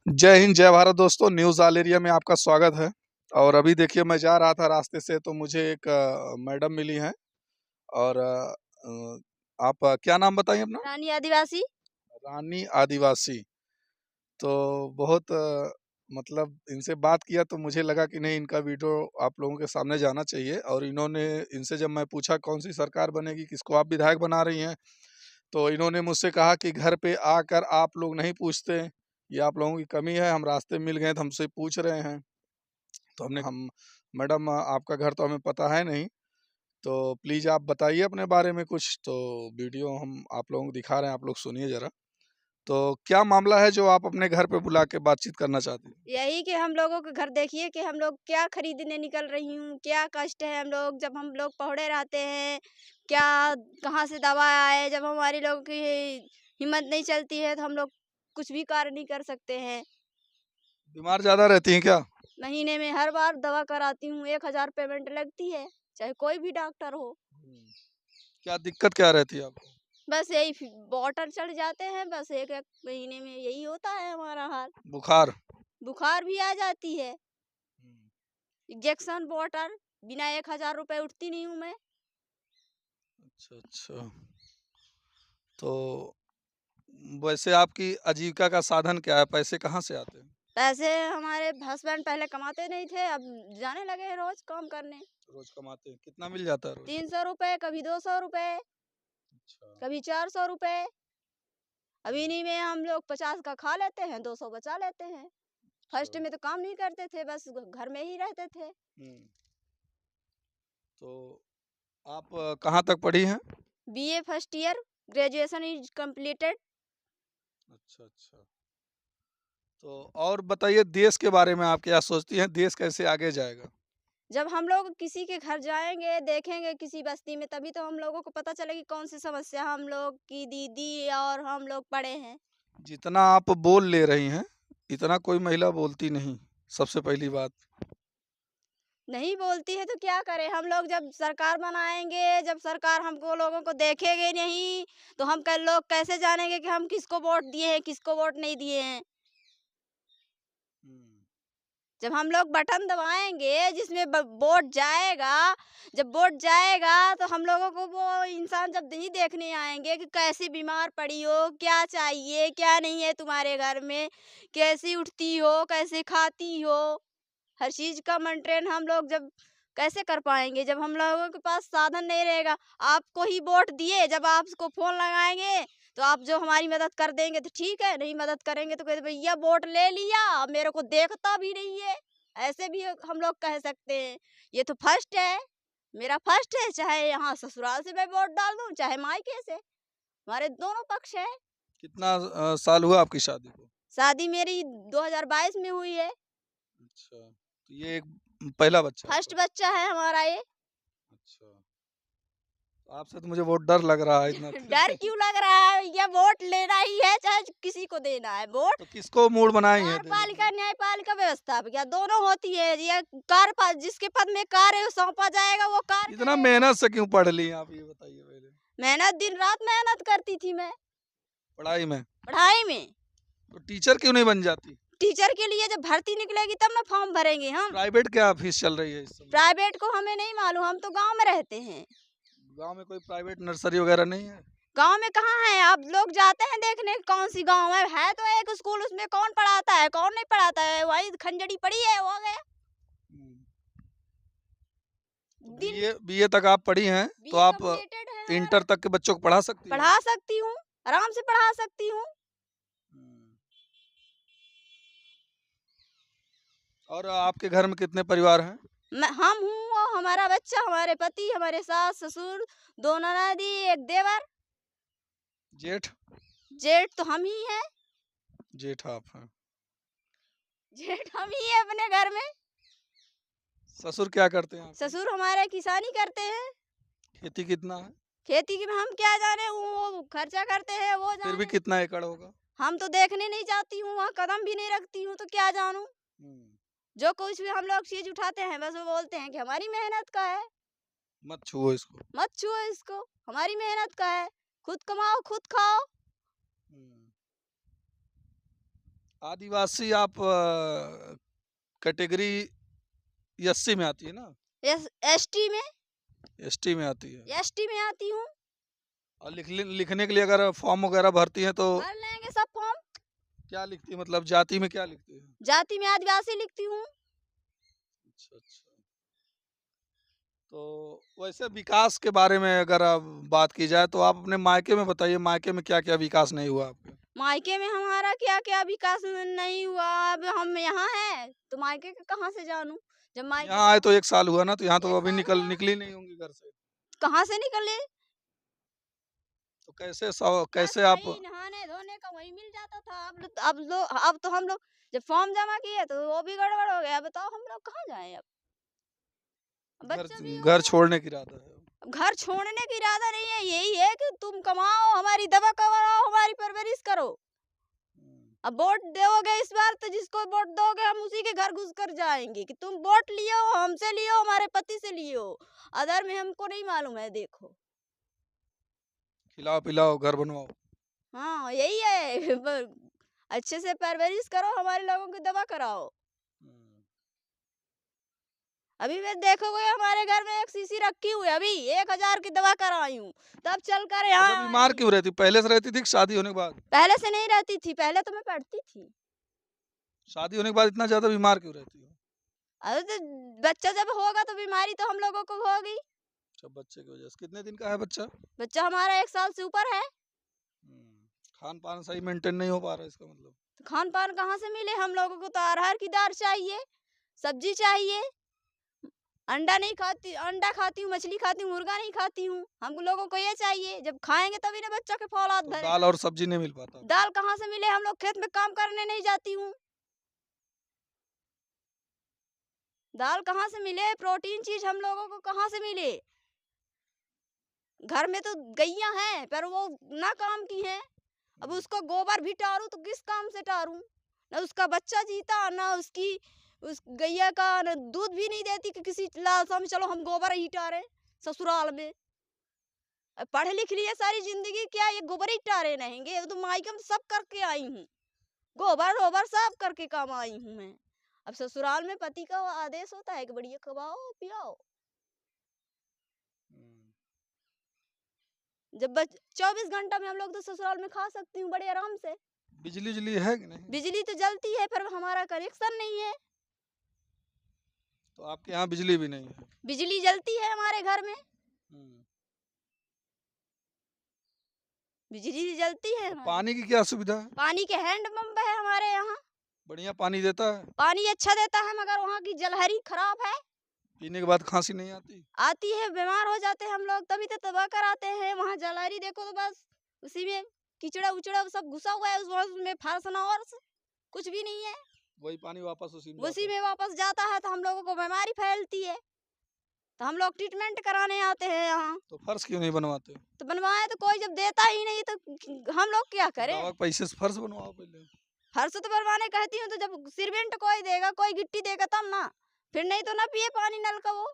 जय हिंद, जय भारत दोस्तों। न्यूज़ ऑल एरिया में आपका स्वागत है। और अभी देखिए, मैं जा रहा था रास्ते से तो मुझे एक मैडम मिली हैं। और आप क्या नाम बताइए अपना? रानी आदिवासी। रानी आदिवासी। तो बहुत मतलब इनसे बात किया तो मुझे लगा कि नहीं, इनका वीडियो आप लोगों के सामने जाना चाहिए। और इन्होंने इनसे जब मैं पूछा कौन सी सरकार बनेगी, किसको आप विधायक बना रही हैं, तो इन्होंने मुझसे कहा कि घर पे आकर आप लोग नहीं पूछते, ये आप लोगों की कमी है। हम रास्ते में मिल गए तो हमसे पूछ रहे हैं। तो हम मैडम, आपका घर तो हमें पता है नहीं, तो प्लीज़ आप बताइए अपने बारे में कुछ। तो वीडियो हम आप लोगों को दिखा रहे हैं, आप लोग सुनिए ज़रा। तो क्या मामला है जो आप अपने घर पे बुला के बातचीत करना चाहते हैं? यही कि हम लोगों के घर देखिए कि हम लोग क्या खरीदने निकल रही हूँ, क्या कष्ट है हम लोग जब हम लोग पहुड़े रहते हैं, क्या कहाँ से दवा आए। जब हमारी लोगों की हिम्मत नहीं चलती है तो हम लोग कुछ भी कार्य नहीं कर सकते हैं। बीमार ज़्यादा रहती हैं क्या? महीने में हर बार दवा कराती हूँ, 1000 पेमेंट लगती है, चाहे कोई भी डॉक्टर हो। क्या दिक्कत क्या रहती है आपको? बस यही बॉटल चढ़ जाते हैं, बस एक एक महीने में यही होता है हमारा हाल। बुखार? बुखार भी आ जाती है। इंजेक्शन बॉटल बिना 1000 रुपये उठती नहीं हूँ मैं। अच्छा, अच्छा। तो वैसे आपकी आजीविका का साधन क्या है? पैसे कहाँ से आते हैं? पैसे हमारे हस्बैंड पहले कमाते नहीं थे, अब जाने लगे हैं रोज काम करने। रोज़ कमाते हैं, कितना मिल जाता है रोज़? 300 रुपये, कभी 200 रुपये, अच्छा। कभी 400 रुपये। अब इन्हीं में हम लोग 50 का खा लेते हैं, 200 बचा लेते हैं। फर्स्ट अच्छा। में तो काम नहीं करते थे, बस घर में ही रहते थे। तो आप कहाँ तक पढ़ी हैं? BA first year, graduation is completed. अच्छा, अच्छा। तो और बताइए, देश के बारे में आप क्या सोचती हैं? देश कैसे आगे जाएगा? जब हम लोग किसी के घर जाएंगे, देखेंगे किसी बस्ती में, तभी तो हम लोगों को पता चलेगी कौन सी समस्या हम लोग की दीदी और हम लोग पड़े हैं। जितना आप बोल ले रही हैं, इतना कोई महिला बोलती नहीं, सबसे पहली बात। नहीं बोलती है तो क्या करें हम लोग। जब सरकार बनाएंगे, जब सरकार हमको लोगों को देखेंगे नहीं, तो हम लोग कैसे जानेंगे कि हम किसको वोट दिए हैं, किसको वोट नहीं दिए हैं। जब हम लोग बटन दबाएंगे जिसमें वोट जाएगा, जब वोट जाएगा तो हम लोगों को वो इंसान जब नहीं देखने आएंगे कि कैसी बीमार पड़ी हो, क्या चाहिए क्या नहीं है तुम्हारे घर में, कैसी उठती हो, कैसे खाती हो, हर चीज का मेंटेन हम लोग जब कैसे कर पाएंगे जब हम लोगों के पास साधन नहीं रहेगा। आपको ही वोट दिए, जब आपको फोन लगाएंगे तो आप जो हमारी मदद कर देंगे तो ठीक है, नहीं मदद करेंगे तो कहते भैया वोट ले लिया, अब मेरे को देखता भी नहीं है। ऐसे भी हम लोग कह सकते हैं। ये तो फर्स्ट है, मेरा फर्स्ट है, चाहे यहाँ ससुराल से मैं वोट डाल दूं चाहे मायके से, हमारे दोनों पक्ष है। कितना साल हुआ आपकी शादी को? शादी मेरी 2022 में हुई है। अच्छा, तो ये एक पहला बच्चा है फर्स्ट आपका? बच्चा है हमारा ये। अच्छा। तो आपसे तो मुझे बहुत डर लग रहा है इतना। डर क्यों लग रहा है, ये वोट लेना ही है, चाहे किसी को देना है वोट। तो किसको मूड बनाई है देने के कार्यपालिका लिए? न्यायपालिका व्यवस्था क्या दोनों होती है। ये कार्य जिसके पद में कार्य सौंपा जाएगा वो कार्य इतना करेगा। मेहनत से क्यों पढ़ ली आप, ये बताइए पहले। मेहनत दिन रात मेहनत करती थी मैं पढ़ाई में? पढ़ाई में। तो टीचर क्यों नहीं बन जाती? टीचर के लिए जब भर्ती निकलेगी तब ना फॉर्म भरेंगे हम। प्राइवेट क्या फीस चल रही है इस समय? प्राइवेट को हमें नहीं मालूम, हम तो गांव में रहते हैं। गांव में कोई प्राइवेट नर्सरी वगैरह नहीं है? गांव में कहाँ है, आप लोग जाते हैं देखने कौन सी गांव है तो एक स्कूल, उसमें कौन पढ़ाता है कौन नहीं पढ़ाता है, वही खंजड़ी पड़ी है, हो गया। तो दिन बीए तक आप पढ़ी हैं, तो बीए आप कंप्लीटेड है हमारा। इंटर तक के बच्चों को पढ़ा सकती हैं? पढ़ा सकती हूँ, आराम से पढ़ा सकती हूँ। और आपके घर में कितने परिवार हैं? हम हूँ और हमारा बच्चा, हमारे पति, हमारे सास ससुर, दो ननदी, एक देवर। जेठ? जेठ तो हम ही हैं। जेठ आप हैं। जेठ हम ही है अपने घर में। ससुर क्या करते हैं आपके? ससुर हमारे किसानी करते हैं। खेती कितना है? खेती की हम क्या जाने, वो खर्चा करते हैं वो फिर भी जाने। कितना एकड़ होगा? हम तो देखने नहीं जाती हूँ, वहाँ कदम भी नहीं रखती हूँ तो क्या जानूँ। जो कुछ भी हम लोग चीज उठाते हैं बस वो बोलते हैं कि हमारी मेहनत का है, मत छुओ इसको। मत छुओ इसको, हमारी मेहनत का है, खुद कमाओ खुद खाओ। आदिवासी आप कैटेगरी एससी में आती है ना? एसटी में एसटी में आती है। एसटी में आती हूँ। और लिखने के लिए अगर फॉर्म वगैरह भरती हैं तो भर लेंगे सब फॉर्म। क्या लिखती है, मतलब जाति में क्या लिखती है? जाति में आदिवासी लिखती हूँ। अच्छा अच्छा। तो वैसे विकास के बारे में अगर आप बात की जाए तो आप अपने मायके में बताइए, मायके में क्या क्या विकास नहीं हुआ आपके? मायके में हमारा क्या क्या विकास नहीं हुआ। अब हम यहाँ हैं तो मायके का कहाँ से जानूं। जब मायके यहाँ आए तो 1 साल हुआ ना, तो यहाँ तो एक अभी साल हुआ, निकली नहीं होंगी घर से। कहाँ से निकले। तो कैसे बस कैसे आप? वही नहाने धोने का वही मिल जाता था। अब तो हम लोग जब फॉर्म जमा किए तो वो भी गड़बड़ हो गया। बताओ हम लोग कहाँ जाएं अब। घर बच्चे भी हो घर गए। छोड़ने की इरादा है? अब घर छोड़ने की इरादा नहीं है, यही है कि तुम कमाओ, हमारी दवा कराओ, हमारी परवरिश करो। अब वोट दोगे इस बार तो जिसको वोट दोगे हम उसी के घर घुस कर जाएंगे कि तुम वोट लियो, हमसे लियो, हमारे पति से लियो। अदर में हमको नहीं मालूम है। देखो खिलाओ पिलाओ घर बनवाओ। हाँ यही है। अच्छे से परवरिश करो, हमारे लोगों की दवा कराओ। अभी मैं देखोगे हमारे घर में एक शीशी रखी हुई है, अभी 1000 की दवा कराई हूँ तब चल कर अच्छा, यहाँ बीमार आई। क्यों रहती? पहले से रहती थी कि शादी होने के बाद? पहले से नहीं रहती थी, पहले तो मैं पढ़ती थी। शादी होने के बाद इतना ज्यादा बीमार क्यों रहती हो? अरे तो बच्चा जब होगा तो बीमारी तो हम लोगों को होगी। अच्छा, बच्चे की वजह से। कितने दिन का है बच्चा? बच्चा हमारा 1 साल से ऊपर है। खान पान सही मेंटेन नहीं हो पा रहा है इसका मतलब? तो खान पान कहाँ से मिले हम लोगों को। तो अरहर की दाल चाहिए, सब्जी चाहिए। अंडा नहीं खाती, अंडा खाती हूँ, मछली खाती हूँ, मुर्गा नहीं खाती हूँ। हम लोगों को ये चाहिए, जब खाएंगे तभी ना बच्चा के फौलाद तो दाल भरेगा। और सब्जी नहीं मिल पाता? दाल कहाँ से मिले, हम लोग खेत में काम करने नहीं जाती हूँ। दाल कहाँ से मिले, प्रोटीन चीज हम लोगों को कहाँ से मिले। घर में तो गैया हैं पर वो ना काम की हैं। अब उसको गोबर भी टारूं तो किस काम से टारूं। ना उसका बच्चा जीता, ना उसकी उस गैया का न दूध भी नहीं देती कि किसी लालसा में चलो हम गोबर ही टारे ससुराल में। पढ़ लिख लिया सारी जिंदगी, क्या ये गोबर ही टारे रहेंगे। तो मायके में सब करके आई हूँ, गोबर रोबर सब करके काम आई हूँ मैं। अब ससुराल में पति का आदेश होता है कि बढ़िया खवाओ पियाओ। जब 24 घंटा में हम लोग तो ससुराल में खा सकती हूँ बड़े आराम से। बिजली उजली है कि नहीं? बिजली तो जलती है पर हमारा कनेक्शन नहीं है। तो आपके यहाँ बिजली भी नहीं है? बिजली जलती है हमारे घर में, बिजली जलती है हमारे। पानी की क्या सुविधा है? पानी के हैंड पंप है हमारे यहाँ। बढ़िया पानी देता है? पानी अच्छा देता है मगर वहाँ की जलहरी खराब है। पीने के बाद खांसी नहीं आती? आती है, बीमार हो जाते हैं हम लोग, तभी तो दवा कराते हैं। वहाँ जलहरी देखो तो बस उसी में कीचड़ा उचड़ा सब घुसा हुआ है, उसमें फारसना और कुछ भी नहीं है। वही पानी वापस उसी में वापस जाता है तो हम लोगों को बीमारी फैलती है। तो हम लोग ट्रीटमेंट कराने आते हैं यहाँ। तो फर्श क्यों नहीं बनवाते? तो बनवाए तो कोई जब देता ही नहीं तो हम लोग क्या करें। दवा के पैसे से फर्श बनवाओ पहले। फर्श तो बनवाने कहती हूँ तो जब सीमेंट कोई देगा, कोई गिट्टी देगा तब ना, फिर नहीं तो ना पिए पानी नल का वो।